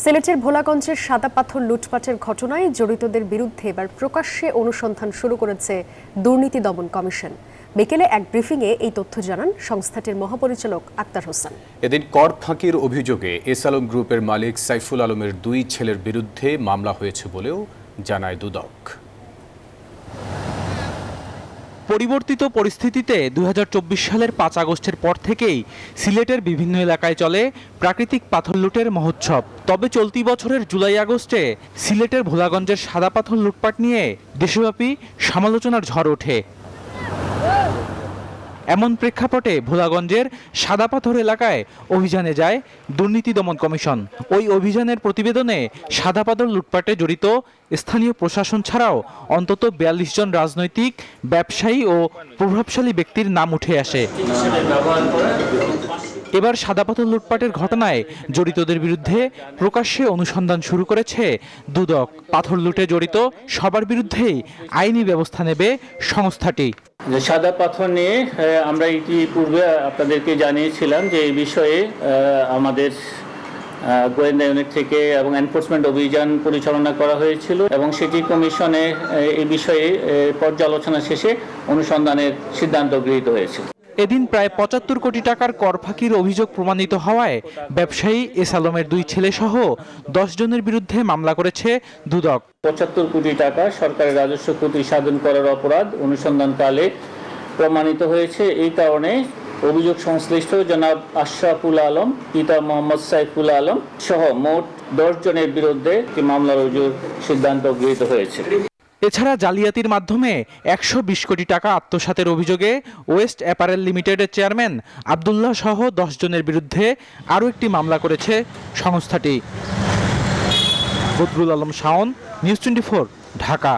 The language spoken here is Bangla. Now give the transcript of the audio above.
সিলেটের ভোলাগঞ্জের সাদা পাথর লুটপাটের ঘটনায় জড়িতদের বিরুদ্ধে এবার প্রকাশ্যে অনুসন্ধান শুরু করেছে দুর্নীতি দমন কমিশন। বিকেলে এক ব্রিফিংয়ে এই তথ্য জানান সংস্থাটির মহাপরিচালক আক্তার হোসেন। এদিন কর ফাঁকির অভিযোগে এস আলম গ্রুপের মালিক সাইফুল আলমের দুই ছেলের বিরুদ্ধে মামলা হয়েছে বলেও জানায় দুদক। পরিবর্তিত পরিস্থিতিতে ২০২৪ সালের ৫ আগস্টের পর থেকেই সিলেটের বিভিন্ন এলাকায় চলে প্রাকৃতিক পাথর লুটের মহোৎসব। তবে চলতি বছরের জুলাই আগস্টে সিলেটের ভোলাগঞ্জের সাদা পাথর লুটপাট নিয়ে দেশব্যাপী সমালোচনার ঝড় ওঠে। এমন প্রেক্ষাপটে ভোলাগঞ্জের সাদা পাথর এলাকায় অভিযানে যায় দুর্নীতি দমন কমিশন। ওই অভিযানের প্রতিবেদনে সাদা পাথর লুটপাটে জড়িত স্থানীয় প্রশাসন ছাড়াও অন্তত ৪২ জন রাজনৈতিক, ব্যবসায়ী ও প্রভাবশালী ব্যক্তির নাম উঠে আসে। এবার সাদা পাথর লুটপাটের ঘটনায় জড়িতদের বিরুদ্ধে প্রকাশ্যে অনুসন্ধান শুরু করেছে দুদক। পাথর লুটে জড়িত সবার বিরুদ্ধেই আইনি ব্যবস্থা নেবে সংস্থাটি। সাদা পাথর নিয়ে আমরা ইতিপূর্বে আপনাদেরকে জানিয়েছিলাম যে এই বিষয়ে আমাদের গোয়েন্দা ইউনিট থেকে এবং এনফোর্সমেন্ট অভিযান পরিচালনা করা হয়েছিল এবং সিটি কমিশনে এই বিষয়ে পর্যালোচনা শেষে অনুসন্ধানের সিদ্ধান্ত গৃহীত হয়েছিল। এদিন প্রায় ৭৫ কোটি টাকার কর ফাঁকির অভিযোগ প্রমাণিত হওয়ায় ব্যবসায়ী এস আলমের দুই ছেলে সহ ১০ জনের বিরুদ্ধে মামলা করেছে দুদক। ৭৫ কোটি টাকা সরকারের রাজস্ব ক্ষতি সাধন করার অপরাধ অনুসন্ধানকালে প্রমাণিত হয়েছে। এই কারণে অভিযোগ সংশ্লিষ্ট জনাব আশরাফুল আলম, পিতা মোহাম্মদ সাইফুল আলম সহ মোট ১০ জনের বিরুদ্ধে মামলা রুজুর সিদ্ধান্ত গৃহীত হয়েছে। এছাড়া জালিয়াতির মাধ্যমে ১২০ কোটি টাকা আত্মসাতের অভিযোগে ওয়েস্ট অ্যাপারেল লিমিটেডের চেয়ারম্যান আব্দুল্লাহ সহ ১০ জনের বিরুদ্ধে আরও একটি মামলা করেছে সংস্থাটি। বদরুল আলম শাওন, নিউজ 24, ঢাকা।